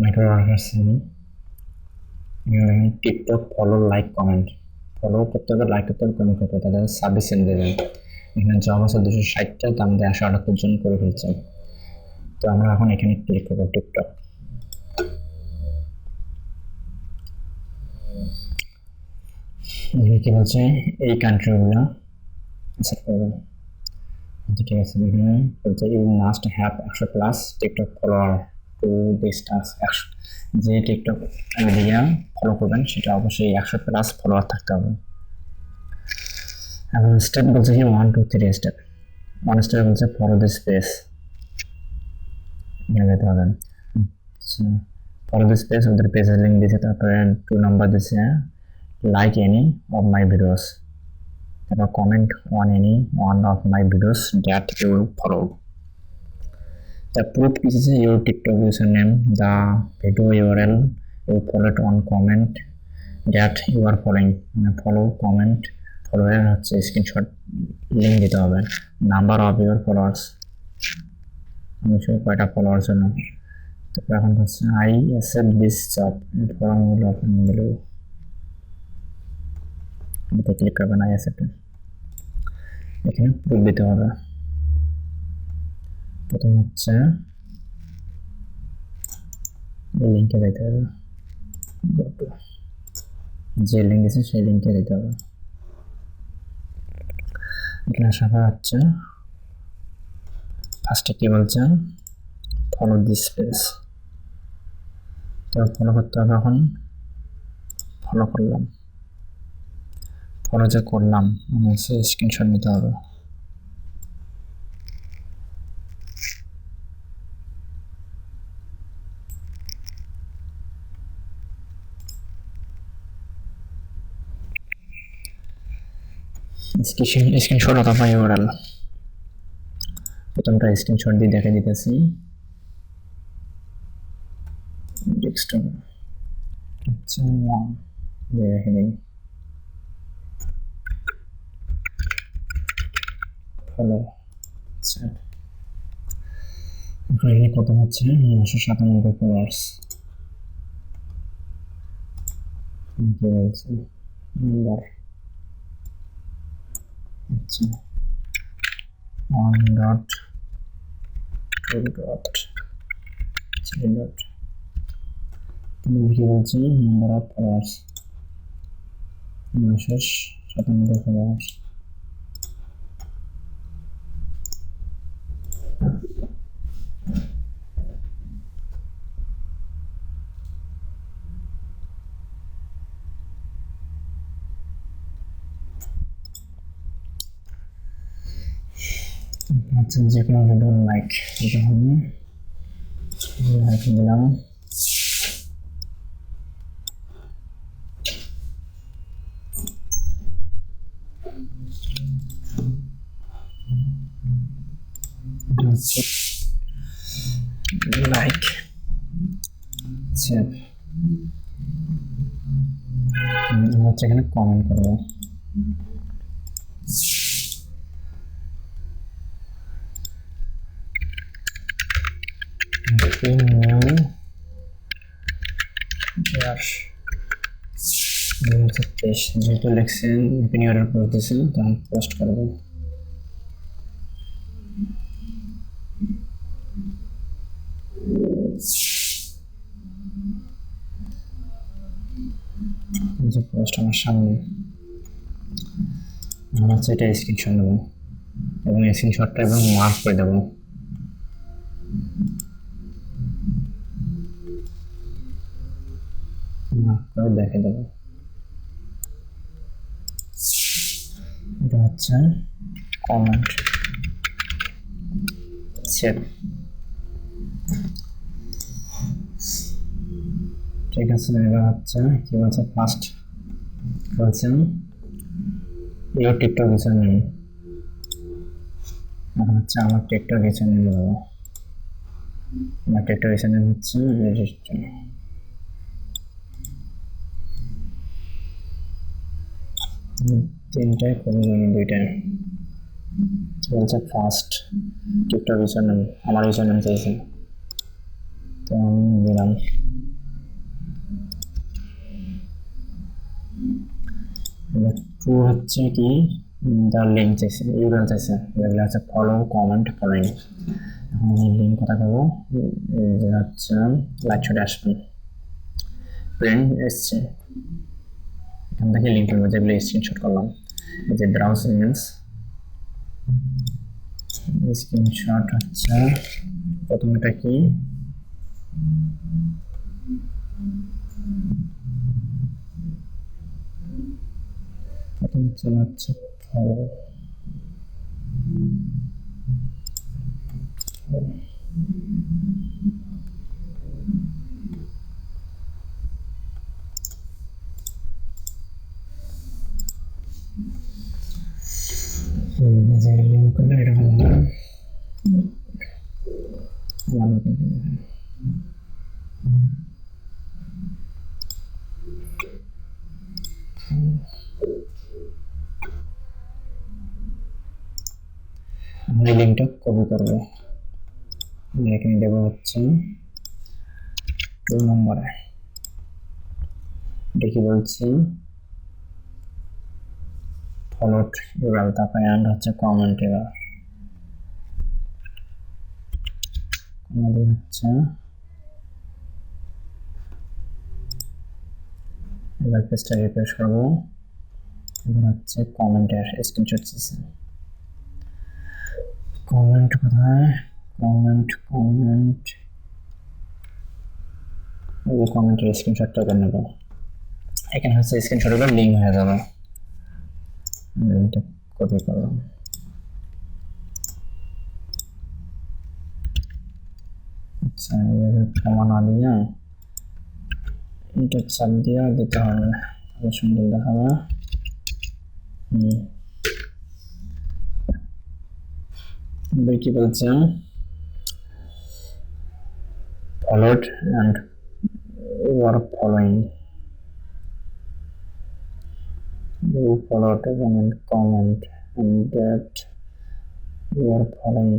microworkers TikTok follow like comment follow করতে হবে, like করতে হবে, কমেন্ট করতে হবে, তাদের সার্ভিস সেন্ড দেবেন। এখানে জব আছে 260টা, তার মধ্যে 178 জন করে ফেলছেন। তো আমরা এখন এখানে ক্লিক করবো টিকটক। কি বলছে এই কান্ট্রিগুলো সেট করবেন। ঠিক আছে, এখানে বলছে you must have 100+ TikTok follower to this task. যে টিকটক আইডিয়া ফলো করবেন সেটা অবশ্যই 100+ ফলোয়ার থাকতে হবে। এবং স্টেপ বলছে কি 1 2 3 স্টেপ। 1 স্টেপ বলছে ফলো দিস পেজ, এখানে যেতে হবে। ফলো দিস পেজ, ওদের পেজের লিঙ্ক দিয়েছে। তারপরে 2 নাম্বার দিয়েছে like any of my videos, তারপর comment on any one of my videos that you follow. The proof is your TikTok username, the video URL you followed on comment that you are following. Follow, comment, follower হচ্ছে screenshot link দিতে হবে। Number of your followers, কয়টা followers জন্য। তারপর এখন হচ্ছে I accept this job, ফর্মগুলো open দিল, এটাতে ক্লিক করবেন আই অ্যাকসেপ্ট। এখানে প্রুফ দিতে হবে। প্রথম হচ্ছে এই লিঙ্কে যেতে হবে, যে লিঙ্ক দিয়েছে সেই লিঙ্কে যেতে হবে। এখানে আসার পর হচ্ছে ফার্স্টে কি বলছে ফলো দিস পেজ, তো ফলো করতে হবে। এখন ফলো করলাম, ফলো যে করলাম সে স্ক্রিনশট নিতে হবে। স্ক্রিনশট অথবা ইউআরএল, প্রথমটা স্ক্রিনশট দিয়ে দেখে দিতেছি। আচ্ছা দেখে দিই ফলো। আচ্ছা এখানে কত হচ্ছে 997 ফলোয়ার্স। কি বলছে নাম্বার, আচ্ছা 1.2.3. কি বলছে নাম্বার অফ ফলোয়ার্স 997 ফলোয়ার্স। আচ্ছা যে কোনো ভিডিও লাইক দিতে হবে, লাইক দিলাম। লাইক সেভ, হচ্ছে এখানে কমেন্ট করবো। যেহেতু লিখছেন অর্ডার করতেছেন তখন পোস্ট করবেন। যে পোস্ট আমার সামনে, আমরা হচ্ছে এটা স্ক্রিনশট নেব এবং স্ক্রিনশটটা এবং মার্ক করে দেবো। দেখে দেবো এটা হচ্ছে কমেন্ট সেভ। ঠিক আছে, এবার হচ্ছে কি বলছে ফার্স্ট বলছেন ইউর টিকটক ইউজারনেম, এখন হচ্ছে আমার টিকটক ইউজারনেম দেবো। আমার টিকটক ইউজারনেম হচ্ছে রেজিস্টার। তিনটায় করবেন, দুইটায় বলছে ফার্স্ট টিকটক ইউজারনেম, আমার ইউজারনেম চাইছে। তো আমি দিলাম টু হচ্ছে কি তার লিঙ্ক চাইছে ইউআরএল চাইছে এগুলো হচ্ছে ফলো কমেন্ট ফলোইং এখন আমি লিঙ্ক কথা বলবো যে হচ্ছে লাইট শটে আসবেন প্রিন্ট এসছে এখান থেকে লিঙ্ক করবো যেগুলো স্ক্রিনশট করলাম এই যে ব্রাউজ ইমেজ স্ক্রিনশট হচ্ছে প্রথমটা কি প্রথম হচ্ছে ফলো যে লিঙ্ক করলে এটা হলো আমরা এই লিঙ্কটা কপি করবো এখানে দেবো হচ্ছে 2 নম্বরে দেখি বলছি ফলোড ইউআরএল তারপরে এন্ড হচ্ছে কমেন্ট এবার আমাদের হচ্ছে এবার পেজটা রিফ্রেশ করবো এবার হচ্ছে কমেন্টের স্ক্রিনশট দিয়েছে কমেন্ট কোথায় কমেন্ট এই কমেন্টের স্ক্রিনশটটা করে নেব এখানে হচ্ছে স্ক্রিনশটগুলো লিঙ্ক হয়ে যাবে লিঙ্কটা কপি করলাম আচ্ছা এভাবে কমা না দিয়ে এটা চাপ দিয়ে দিতে হবে তাহলে সুন্দর দেখাবে কি বলছে followed and you are following you followed and comment and that you are following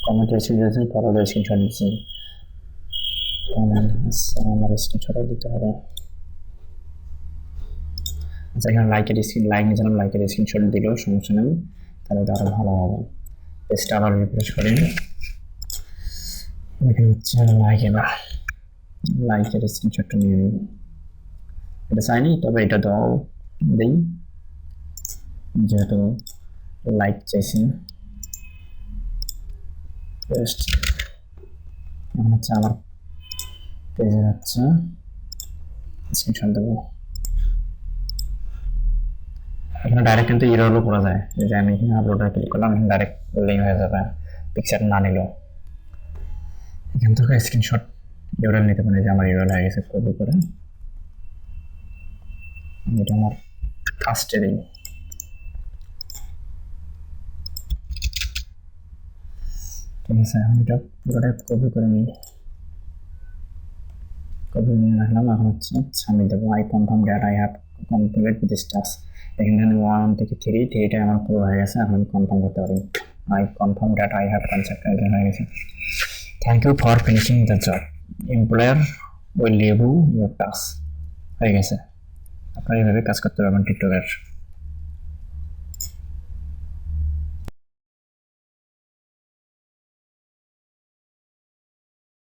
comment এসে follow the screenshot দিচ্ছি comment আমার স্ক্রিনশট দিতে হবে আচ্ছা এখানে লাইকের নিয়েছিলাম লাইকের স্ক্রিনশট দিলেও সমস্যা নেই তাহলে এটা আরো ভালো হবে পেজটা আবার রিফ্রেশ করি এখানে হচ্ছে লাইকের স্ক্রিনশটটা নিয়ে নিই এটা চাইনি তবে এটা দাও দেই যেহেতু লাইক চাইছি পেস্ট এখন হচ্ছে আমার পেজে হচ্ছে স্ক্রিনশট দেবো এখানে ডাইরেক্ট কিন্তু ইররও করা যায় যে আমি এখানে আপলোডে ক্লিক করলাম এখানে ডাইরেক্ট লিঙ্ক হয়ে যাবে পিকচার না নিলেও এখান থেকে স্ক্রিনশট ইউআরএল নিতে পারি যে আমার ইউআরএল হয়ে গেছে কপি করে এটা আমার ফার্স্টে দিই ঠিক আছে এখন এটা পুরোটাই কপি করে নিই কপি নিয়ে রাখলাম এখন হচ্ছে সাবমিট দেবো I confirm that I have completed this task এখানে 1 থেকে 3টা আমার পুরো হয়ে গেছে এখন কনফার্ম করতে পারি I confirm that I have accepted হয়ে গেছে thank you for finishing the job employer will leave your task হয়ে গেছে আপনারা এইভাবে কাজ করতে পারবেন টিকটকের